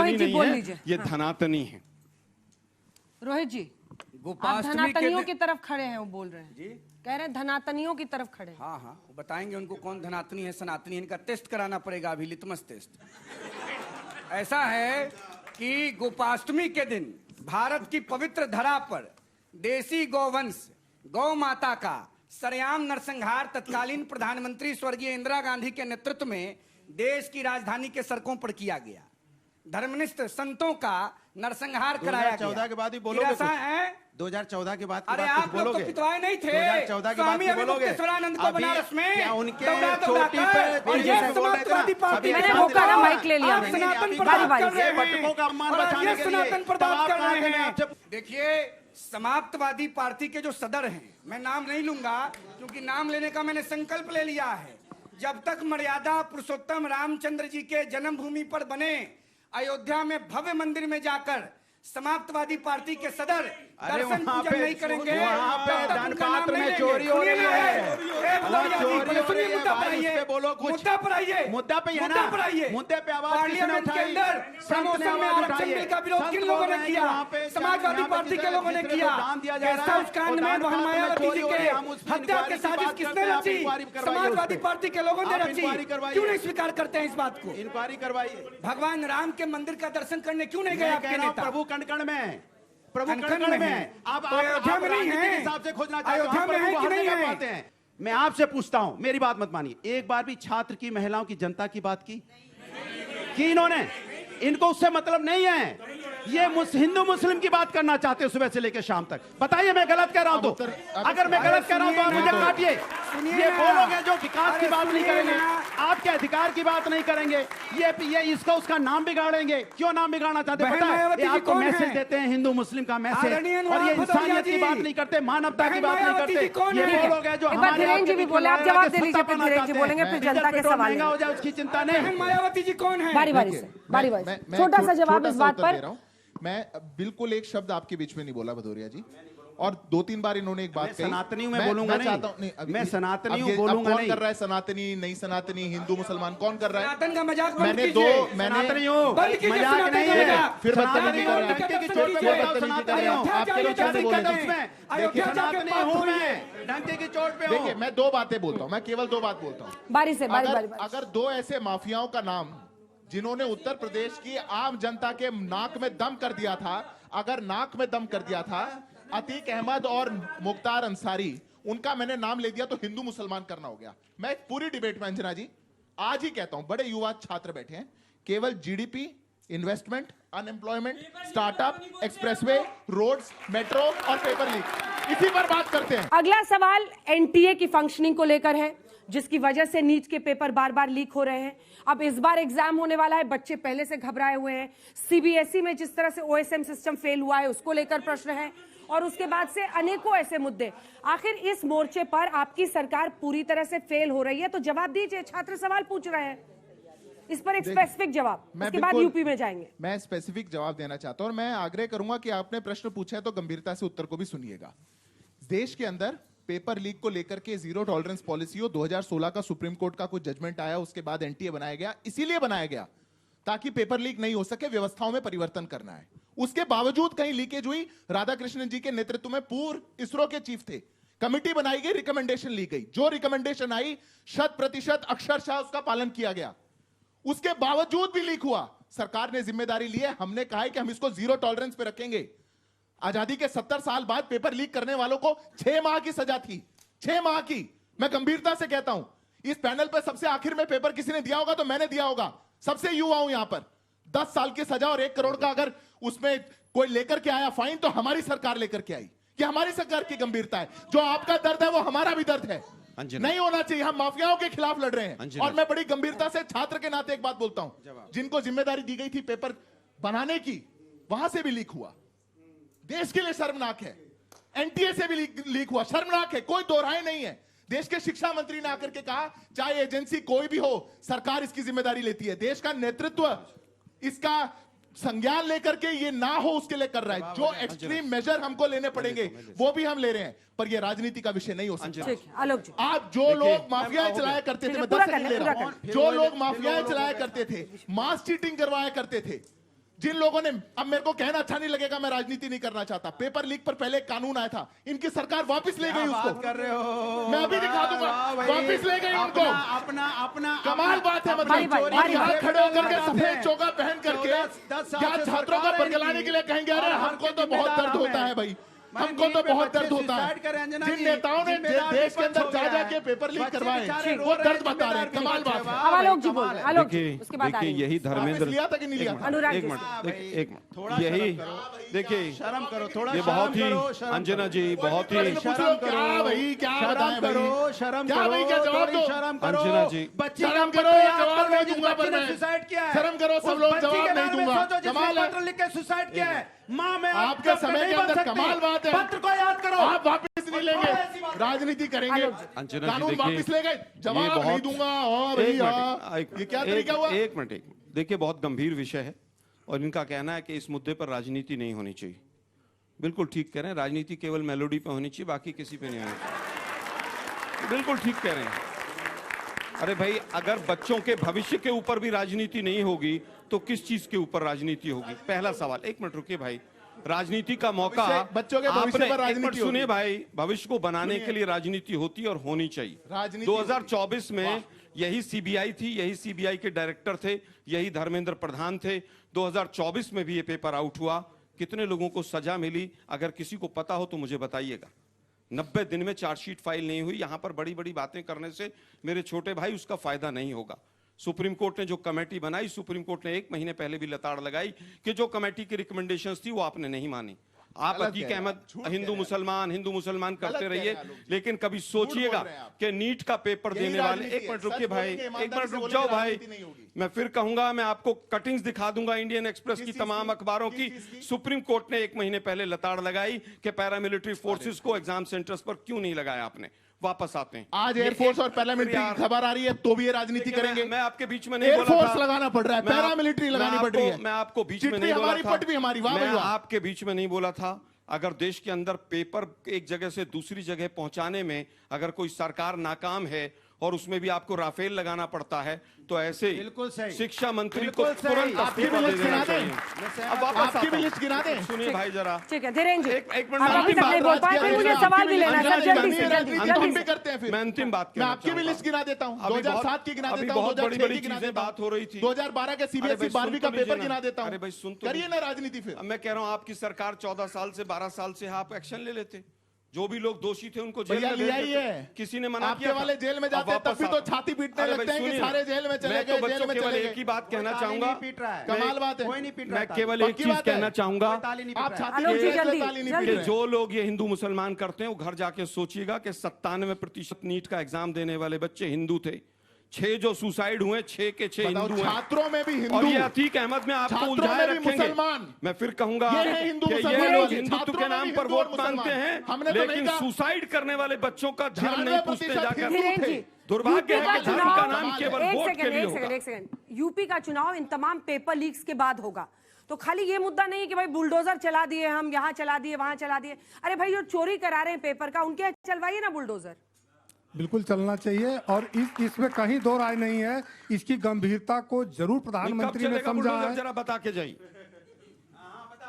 रोहित जी बोल लीजिए। ये धनातनी है। रोहित जी, आप धनातनियों की तरफ खड़े हैं, वो बोल रहे हैं जी, कह रहे हैं धनातनियों की तरफ खड़े हैं। हाँ हाँ, वो बताएंगे उनको कौन धनातनी है सनातनी है, इनका टेस्ट कराना पड़ेगा अभी, लिटमस टेस्ट। ऐसा है कि गोपाष्टमी के दिन भारत की पवित्र धरा पर देसी गौवंश गौ माता का सरेआम नरसंहार तत्कालीन प्रधानमंत्री स्वर्गीय इंदिरा गांधी के नेतृत्व में देश की राजधानी के सड़कों पर किया गया। धर्मनिष्ठ संतों का नरसंहार कराया गया। 2014 के बाद ही बोलोगे कुछ? 2014 के बाद की अरे बात आप कुछ लोग तो बोलोगे? पितवाए नहीं थे 2014 की बात की बोलोगे? मुक्तेश्वरानंद को बनारस में क्या उनके दौड़ा चोटी पे और ये समाजवादी पार्टी मैंने मौका ना माइक ले लिया, आप सनातन बारी पर बात बारी कर रहे से। बटुकों का अपमान हैं और बचाने ये के लिए सनातन पर बात कर रहे हैं। आप जब देखिए, समाजवादी पार्टी के जो सदर हैं, मैं नाम नहीं लूंगा क्योंकि नाम लेने का मैंने संकल्प ले लिया है। जब तक मर्यादा पुरुषोत्तम रामचंद्र जी के जन्मभूमि पर बने अयोध्या में भव्य मंदिर में जाकर समाजवादी पार्टी के सदर दर्शन पूजन नहीं करेंगे, वहाँ पे तब तक दान उनका नाम पात्र नहीं में लेंगे। चोरी हो रही है। सुनिए चोरी हो रही है मुद्दा पर भाई, आइए, इस पे बोलो कुछ। मुद्दा पर आइए, मुद्दा पे है ना? मुद्दा पर आइए। मुद्दे पे आवाज किसने पार्लियामेंट के उठाई? अंदर प्रमोशन में आरक्षण बिल का विरोध किन लोगों ने किया? समाजवादी पार्टी के लोगों ने किया। गेस्ट हाउस कांड में बहन मायावती जी के हत्या की साजिश किसने रची? समाजवादी पार्टी के लोगों ने रची। क्यों नहीं स्वीकार करते हैं इस बात को? इंक्वायरी करवाइए। भगवान राम के मंदिर का दर्शन करने क्यों नहीं गए आपके नेता? प्रभु कण में, प्रभु कण-कण कण में में है। आप तो अयोध्या में नहीं राजनीति है। के हिसाब से खोजना चाहते हो, अयोध्या में है कि नहीं है? पाते हैं। मैं आपसे पूछता हूं, मेरी बात मत मानिए, एक बार भी छात्र की, महिलाओं की, जनता की बात की इन्होंने? इनको उससे मतलब नहीं है। ये हिंदू मुस्लिम की बात करना चाहते हो सुबह से लेकर शाम तक। बताइए मैं गलत कह रहा हूं तो? अगर मैं गलत कह रहा हूं तो आप मुझे काटिए। ये वो लोग हैं जो विकास की बात नहीं करेंगे, आपके अधिकार की बात नहीं करेंगे, ये इसका उसका नाम बिगाड़ेंगे। क्यों नाम बिगाड़ना चाहते हैं? पता है, ये आपको मैसेज देते हैं हिंदू मुस्लिम का मैसेज, और ये इंसानियत की बात नहीं करते, मानवता की बात नहीं करते। ये वो लोग हैं जो धीरेन्द्र जी भी बोले, आप जवाब दे लीजिए, फिर धीरेन्द्र जी बोलेंगे, फिर जनता के सवाल महंगा हो जाए उसकी चिंता नहीं। मायावती जी कौन है? बारी बारी से, बारी बारी से छोटा सा जवाब इस बात पर। मैं बिल्कुल एक शब्द आपके बीच में नहीं बोला भदौरिया जी, और 2-3 बार इन्होंने एक बात कही। सनातनी में बोलूंगा नहीं, मैं सनातनी हूं बोलूंगा नहीं। कौन कर रहा है सनातनी, नहीं सनातनी, हिंदू मुसलमान, कौन कर रहा है? सनातन का मजाक बंद मैंने कीजिए। सनातनी हूं, बंद कीजिए मजाक सनातन नहीं का है। मजाक। फिर बदतमीजी कर रहे हैं। डंके की चोट पे बोलता हूं, सनातनी हूं। आपके लोग कैसे बोले? अयोध्या जाके सनातनी बात हूं हुई मैं, है। डंके की चोट पे देखिए, हूं। मैं 2 बातें बोलता हूं, मैं केवल 2 बात बोलता हूं। बारी से, बारी बारी बारी। अगर 2 ऐसे माफियाओं का नाम जिन्होंने उत्तर प्रदेश की आम जनता के नाक में दम कर दिया था, अगर नाक में दम कर दिया था, अतीक अहमद और मुख्तार अंसारी, उनका मैंने नाम ले दिया तो हिंदू मुसलमान करना हो गया। मैं एक पूरी डिबेट में अंजना जी आज ही कहता हूं, बड़े युवा छात्र बैठे हैं, केवल GDP, investment, unemployment, startup, expressway, roads, metro और पेपर लीक, इसी पर बात करते हैं। अगला सवाल एनटीए की फंक्शनिंग को लेकर है, जिसकी वजह से नीट के पेपर बार बार लीक हो रहे हैं। अब इस बार एग्जाम होने वाला है, बच्चे पहले से घबराए हुए हैं। सीबीएसई में जिस तरह से ओएसएम सिस्टम फेल हुआ है, उसको लेकर प्रश्न है, और उसके बाद से अनेकों ऐसे मुद्दे। आखिर इस मोर्चे पर आपकी सरकार पूरी तरह से फेल हो रही है, तो जवाब दीजिए। छात्र सवाल पूछ रहे हैं, इस पर एक स्पेसिफिक जवाब, उसके बाद यूपी में जाएंगे। मैं स्पेसिफिक जवाब देना चाहता हूं और मैं आग्रह करूंगा कि आपने प्रश्न पूछा है तो गंभीरता से उत्तर को भी सुनिएगा। देश के अंदर पेपर लीक को लेकर के जीरो टॉलरेंस पॉलिसी हो, 2016 का सुप्रीम कोर्ट का कुछ जजमेंट आया, उसके बाद एनटीए बनाया गया, इसीलिए बनाया गया ताकि पेपर लीक नहीं हो सके, व्यवस्थाओं में परिवर्तन करना है। उसके बावजूद कहीं लीकेज हुई, राधाकृष्णन जी के नेतृत्व में पूर्व इसरो के चीफ थे, कमिटी बनाई गई, रिकमेंडेशन ली गई, जो रिकमेंडेशन आई 100% अक्षरशः उसका पालन किया गया, उसके बावजूद भी लीक हुआ। सरकार ने जिम्मेदारी ली है, हमने कहा है कि हम इसको जीरो टॉलरेंस पे रखेंगे। आजादी के 70 साल बाद पेपर लीक करने वालों को 6 माह की सजा थी, 6 माह की। मैं गंभीरता से कहता हूं, इस पैनल पर सबसे आखिर में पेपर किसी ने दिया होगा तो मैंने दिया होगा, सबसे युवा हूं यहां पर। 10 साल की सजा और 1 करोड़ का अगर उसमें कोई लेकर के आया फाइन, तो हमारी सरकार लेकर के आई। कि हमारी सरकार की गंभीरता है, जो आपका दर्द है वो हमारा भी दर्द है, नहीं होना चाहिए। हम माफियाओं के खिलाफ लड़ रहे हैं। और मैं बड़ी गंभीरता से छात्र के नाते एक बात बोलता हूं, जिनको जिम्मेदारी दी गई थी पेपर बनाने की, वहां से भी लीक हुआ, देश के लिए शर्मनाक है। एनटीए से भी लीक हुआ, शर्मनाक है, कोई दो राय नहीं है। देश के शिक्षा मंत्री ने आकर के कहा, चाहे एजेंसी कोई भी हो, सरकार इसकी जिम्मेदारी लेती है। देश का नेतृत्व इसका संज्ञान लेकर के ये ना हो उसके लिए कर रहा है। जो एक्सट्रीम मेजर हमको लेने पड़ेंगे वो भी हम ले रहे हैं, पर ये राजनीति का विषय नहीं हो सकता। आलोक जी, आप जो लोग माफियाएं चलाया करते थे, मैं 10 सेकंड ले रहा हूं, जो लोग माफियाएं चलाया करते थे, मास चीटिंग करवाया करते थे, जिन लोगों ने, अब मेरे को कहना अच्छा नहीं लगेगा, मैं राजनीति नहीं करना चाहता, पेपर लीक पर पहले एक कानून आया था, इनकी सरकार वापस ले गई उसको। बात कर रहे हो, मैं अभी दिखा दूंगा, वापस ले गई उनको। अपना अपना कमाल बात है, भाई, भाई, मतलब यहाँ भाई, खड़े होकर के सफेद चोगा पहन करके 10 साल क्या से छात्रों को सरकार है बरगलाने के लिए कहेंगे, अरे और हमको तो जिम्मेदार बहुत दर्द हम होता हैं। है भाई, भाई, हमको तो नीट पे बहुत बच्चे दर्द होता है। सुसाइड कर रहे हैं, अंजना जिन जी। नेताओं ने जिम्मेदार देश के अंदर विपक्ष हो जा गया जाके है। पेपर लीक बच्चे करवाए, बेचारे रो वो रहे दर्द हैं, बता रहे हैं। जिम्मेदार कमाल विपक्ष बात है। है। अब आलोक जी कमाल बोल, है। आलोक जी, देखिए उसके बाद आ देखिए रही हूँ। यही धर्मेंद्र, वापस लिया था कि नहीं लिया था? अनुराग एक जी। मिनट एक मिनट थोड़ा यही शर्म करो। देखिए शर्म करो, थोड़ा ये शर्म बहुत ही करो, शर्म अंजना करो। जी बहुत ही प्रश्न पूछ लो, क्या भाई, क्या शर्म बताएं भाई? करो, शर्म क्या करो, भाई, क्या जवाब थोड़ी दो? शर्म करो। अंजना जी। बच्ची शर्म का करो, पत्र याद जवाब करो, नहीं जिस दूंगा बच्ची पर ने मैं। सुसाइड किया है। शर्म करो, सब उस लोग बच्ची जवाब के नहीं बारे में दूंगा। सोचो, जिसने कमाल है। पत्र लिख के सुसाइड किया है। माँ मैं आपके आपको समय नहीं के बन अंदर सकती। कमाल बात है। पत्र को याद करो। आप वापस नहीं लेंगे, राजनीति करेंगे, अंजना जी कानून देखिए, वापस ले गए, ये जवाब बहुत- नहीं दूंगा। हाँ भाई, हाँ, ये क्या तरीका हुआ? एक मिनट देखिए बहुत गंभीर विषय है और इनका कहना है कि इस मुद्दे पर राजनीति नहीं होनी चाहिए। बिल्कुल ठीक कह रहे हैं, राजनीति केवल मेलोडी पे होनी चाहिए, बाकी किसी पे नहीं होनी चाहिए। बिल्कुल ठीक कह रहे हैं। अरे भाई अगर बच्चों के भविष्य के ऊपर भी राजनीति नहीं होगी तो किस चीज के ऊपर राजनीति होगी? पहला सवाल। एक मिनट रुकिए भाई, राजनीति का मौका बच्चों के भविष्य आपने, पर एक राजनीति मिनट सुनिए होगी। भाई, भविष्य को बनाने के लिए राजनीति होती है और होनी चाहिए। राजनीति 2024 में यही सीबीआई थी, यही सीबीआई के डायरेक्टर थे, यही धर्मेंद्र प्रधान थे। 2024 में भी ये पेपर आउट हुआ, कितने लोगों को सजा मिली? अगर किसी को पता हो तो मुझे बताइएगा। 90 दिन में चार्जशीट फाइल नहीं हुई। यहां पर बड़ी बड़ी बातें करने से मेरे छोटे भाई उसका फायदा नहीं होगा। सुप्रीम कोर्ट ने जो कमेटी बनाई, सुप्रीम कोर्ट ने 1 महीने पहले भी लताड़ लगाई कि जो कमेटी की रिकमेंडेशंस थी वो आपने नहीं मानी। आप गलत अतीक कह रहे हैं, अहमद झूठ कह हिंदू मुसलमान करते गलत कह रहिए, रहे हैं लोग। लेकिन कभी सोचिएगा बोल रहे हैं आप। कि नीट का पेपर यही देने वाले, राजनीति एक है। मिनट सच रुकिए भाई, बोलेंगे, एक ईमानदारी मिनट से रुक बोलेंगे, जाओ भाई। राजनीति नहीं होगी। मैं फिर कहूंगा, मैं आपको कटिंग्स दिखा दूंगा इंडियन एक्सप्रेस की किस चीज तमाम की? अखबारों किस की। चीज की? सुप्रीम कोर्ट ने 1 महीने पहले लताड़ लगाई कि पैरामिलिट्री फोर्सेस को एग्जाम सेंटर्स पर क्यों नहीं लगाया आपने। वापस आते हैं आज ये एयरफोर्स एक- और पैरामिलिट्री यार, की खबर आ रही है तो भी ये राजनीति देखिए, करेंगे। मैं आपके बीच में नहीं बोला एयरफोर्स था। लगाना पड़ रहा है, मैं आप- पैरामिलिट्री मैं लगानी पड़ आपको- रही है। मैं आपको बीच चिट में भी नहीं बोला हमारी, था। पट भी हमारी, वाह भाई मैं वाह। आपके बीच में नहीं बोला था। अगर देश के अंदर पेपर एक जगह से दूसरी जगह पहुंचाने में अगर कोई सरकार नाकाम है और उसमें भी आपको राफेल लगाना पड़ता है तो ऐसे बिल्कुल सही। शिक्षा मंत्री को बिल्कुल सही। तुरंत आपकी इस्तीफा भी दे लिस्ट देना गिना दें। चाहिए। अब वापस आपकी भी आता लिस्ट गिना दें। हूं। सुनिए भाई जरा, ठीक है, धीरेन्द्र जी, एक मिनट आप अभी तक नहीं बोल पाए, फिर मुझे सवाल भी लेना है सर, जल्दी से, जल्दी हम भी से। करते हैं फिर। मैं अंतिम बात मैं कहना आपकी भी चाहूंगा। लिस्ट गिना देता हूं। अभी 2007 की गिना अभी देता हूं, बहुत 2006 बड़ी-बड़ी की गिना चीजें देता हूं। बात हो रही थी। 2012 के अरे सीबीएसई भाई, 12वीं सुन का तो पेपर लीजिए गिना ना। देता हूं। अरे भाई, सुन तो करिए लीजिए। ना राजनीति फिर। अब मैं कह रहा हूं आपकी सरकार 14 साल से 12 साल से आप एक्शन ले लेते। जो भी लोग दोषी थे उनको जेल भैया में लिया भेज ही देते। है। किसी ने मना आपके किया था? वाले जेल में अब जाते हैं, तब वापस भी तो आता। छाती पीटने अरे लगते भाई, हैं कि सुनिए सारे ना। जेल में चले मैं तो गए, बच्चों जेल में केवल चले एक ही गए। बात कहना ताली चाहूंगा। नहीं पीट रहा है। कमाल बात है। कोई नहीं पीट रहा मैं था। केवल एक पक्की चीज बात है। कहना चाहूंगा ताली नहीं पीट आप रहा है। छाती आलोक जी, पीट रहे, जल्दी, ताली नहीं जल्दी। पीट कि रहे। जो लोग ये हिंदू मुसलमान करते हैं वो घर जाके सोचिएगा कि 97% नीट का एग्जाम देने वाले बच्चे हिंदू थे। 6 जो सुसाइड हुए, 6 के 6 बताओ, हिंदू हैं। छात्रों में भी हिंदू, और ये अतीक अहमद में आपको छात्रों उलझाए में भी रखेंगे। मुसलमान। मैं फिर कहूंगा ये है हिंदू कि ये मुसलमान लोग वाले। हिंदुत्व छात्रों के में नाम भी पर हिंदू और वोट मांगते मुसलमान। हैं, हमने तो नहीं लेकिन कहा। सुसाइड करने वाले बच्चों का धर्म नहीं 96% पूछते जाकर। हिंदू धीरेन्द्र थे। जी, दुर्भाग्य यूपी है का कि धर्म चुनाव- का नाम केवल एक वोट सेकंड, के लिए एक होगा। सेकंड, एक सेकंड। यूपी का चुनाव इन तमाम पेपर लीक्स के बाद होगा, तो खाली ये मुद्दा नहीं है कि भाई बुलडोजर चला दिए, हम यहाँ चला दिए, वहां चला दिए। अरे भाई, जो चोरी करा रहे हैं पेपर का, उनके चलवाइए ना बुलडोजर। बिल्कुल चलना चाहिए और इसमें कहीं दो राय नहीं है। इसकी गंभीरता को जरूर कब प्रधानमंत्री ने चलेगा समझा बुलडोजर है। जरा बता के जाइए।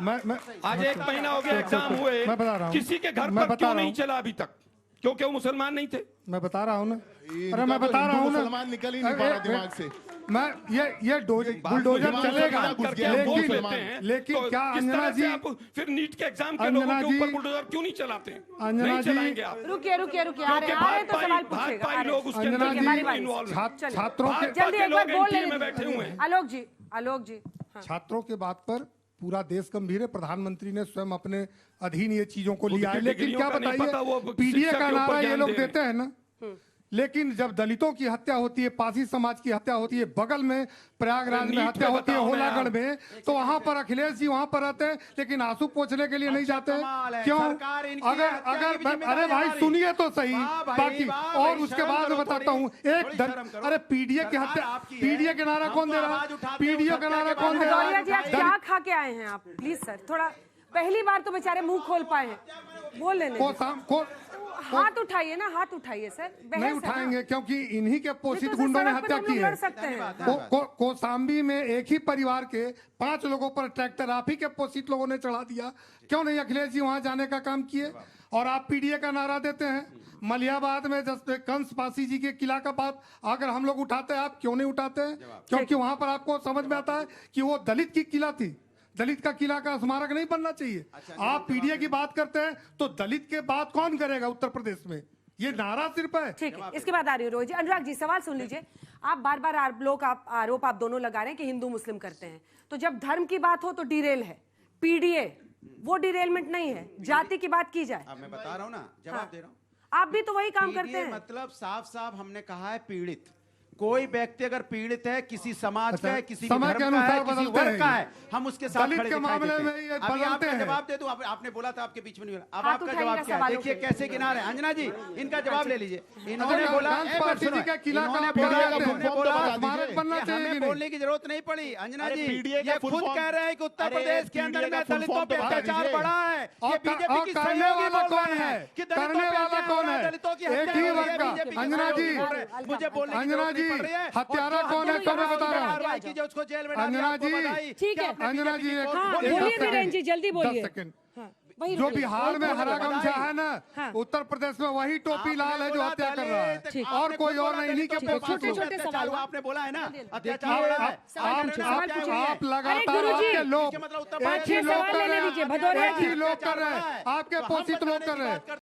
मैं आज 1 महीना हो गया एग्जाम हुए, मैं बता रहा हूँ। किसी के घर मैं पर बता क्यों रहा नहीं हूँ। चला अभी तक? क्योंकि वो मुसलमान नहीं थे। मैं बता रहा हूँ ना, इनका अरे मैं तो बता रहा हूँ ना, मुसलमान निकल ही नहीं पा रहा दिमाग से। मैं ये बुलडोजर दिमाग चलेगा, से घुस गया, लेकिन बोल लेते हैं, लेकिन तो क्या किस अंजना तरह से जी, आप फिर नीट के एग्जाम के अंजना लोगों के जी, ऊपर बुलडोजर क्यों नहीं चलाते? अंजना नहीं जी, चलाएंगे आप। रुकिए रुकिए रुकिए, आ रहे क्योंकि आ रहे तो सवाल पूछेगा। भाजपाई आ रहे। लोग उसके अंजना अंदर जी, हमारी बारी। इन्वॉल्व हैं। चलिए। छात्रों के जल्दी एक बार लोग बोल NTA में लेने बैठे हुए हैं। आलोक जी, आलोक जी। हाँ। छात्रों के बात पर पूरा देश गंभीर है। प्रधानमंत्री ने स्वयं अपने अधीन ये चीजों को वो लिया है, लेकिन डिग्रियों क्या का नहीं पता, वो बताइए, पीडीए शिक्षा का के ऊपर नारा ये ज्ञान लोग दे रहे देते हैं ना, लेकिन जब दलितों की हत्या होती है, पासी समाज की हत्या होती है, बगल में प्रयागराज में नीट हत्या पे होती है, बताओ ना होलागढ़ यार। में, तो वहां पर अखिलेश जी वहां पर रहते हैं, लेकिन आंसू पोंछने के लिए नहीं जाते हैं। कमाल है। क्यों? सरकार इनकी अगर हत्या की अगर भी जिम्मेदारी अरे भाई हमारी। सुनिए तो सही वाह भाई, बाकी, वाह और भाई, उसके शर्म बाद करो मैं बताता थोड़ी, हूँ थोड़ी शर्म करो। अरे पीडीए की सरकार हत्या, आपकी है। पीडीए के नारा कौन दे हमको रहा आवाज है? उठाते हैं, पीडीए उस का हत्या नारा के कौन दे बारे में रहा गौरिया है? जी, आज क्या खा के आए हैं आप? प्लीज सर, थोड़ा, पहली बार तो बेचारे मुंह खोल पाए हैं, बोल लेने को दीजिए। शाम को हाथ उठाइए ना, हाथ उठाइए सर। बहस नहीं है ना। उठाएंगे क्योंकि इन्हीं के पोषित नहीं तो गुंडों ने सड़क पे हत्या तो हम की लोग है। लड़ सकते हैं। कोसाम्बी में एक ही परिवार के 5 लोगों पर ट्रैक्टर आप ही के पोषित लोगों ने चढ़ा दिया। क्यों नहीं अखिलेश जी वहां जाने का काम किए? और आप पीडीए का नारा देते हैं। मलियाबाद में कंस पासी जी के किला का बात अगर हम लोग उठाते हैं, आप क्यों नहीं उठाते हैं? क्योंकि वहां पर आपको समझ में आता है कि वो दलित की किला थी। दलित का किला का स्मारक नहीं बनना चाहिए। आप पीडीए की बात करते हैं तो दलित के बात कौन करेगा उत्तर प्रदेश में? ये नारा सिर्फ है। ठीक है, इसके बाद आ रही है रोहित जी। अनुराग जी सवाल सुन लीजिए। आप बार बार आरोप आप दोनों लगा रहे हैं कि हिंदू मुस्लिम करते हैं, तो जब धर्म की बात हो तो डिरेल है, पीडीए वो डिरेलमेंट नहीं है। जाति की बात की जाए, अब मैं बता रहा हूं ना, जवाब दे रहा हूं। आप भी तो वही काम करते पीड़ित हैं। मतलब साफ साफ हमने कहा है पीड़ित। कोई व्यक्ति अगर पीड़ित है, किसी समाज का है, किसी समय धर्म के का है, अनुसार किसी बदलते वर्ग हैं का ये। है, हम उसके साथ दलित खड़े के दिखाई मामले देते में हैं। ये अभी बदलते आपका हैं। जवाब दे दूं। आपने बोला था आपके बीच में नहीं बोला। अब हाथ आपका उठाइएगा जवाब क्या है? सवालों देखिए के। कैसे किनारे। अंजना जी इनका जवाब ले लीजिए। इन्होंने बोला कंस पासी जी का किला का स्मारक बनना चाहिए कि हमें नहीं? बोलने की जरूरत नहीं पड़ी। अंजना जी PDA का ये full खुद form- कह रहे हैं कि उत्तर अरे प्रदेश के PDA अंदर में का full दलितों form पे तो बता अत्याचार दीजिए। बढ़ा है। ये और बीजेपी की करने सहयोगी वाला बोल कौन रहे है? हैं कि दलितों करने पे वाला अन्याय कौन हो रहा है? दलितों की एक हत्या ही हो रही है, वर्ग का। बीजेपी के अंजना सहयोगी जी, बोल रहे हैं। मुझे बोलने की अंजना जरूरत नहीं जी, पड़ रही है। हत्यारा और जो कौन है? हत्या मैं बता रहा हूं। कार्रवाई की, जो उसको जेल में डाल दिया, अंजना आपको जी, बधाई। ठीक है। कि आपने अंजना जी, बीजेपी एक को हाँ, बोलिए। बोलिए वीरेन जी, जल्दी बोलिए। 10 सेकंड। हाँ, वही जो रुकिए। बिहार में हरा गमछा है ना, हाँ। उत्तर प्रदेश में वही टोपी लाल है जो आपने हत्या बोला कर रहा दलित, है। आपने और खुद कोई और बोला नहीं, इन्हीं के दलितों पे छोटे छोटे अत्याचार सवाल। हुआ, आपने बोला है ना अत्याचार आप हो रहा है। सवाल पूछो, सवाल पूछो। आप लगातार अरे गुरुजी, आपके लोग इसके मतलब उत्तर एक प्रदेश ही के लोग सवाल कर लेने रहे दीजिए, हैं, भदौरिया एक जी। ही लोग कर रहे हैं, आपके पोषित लोग कर रहे हैं।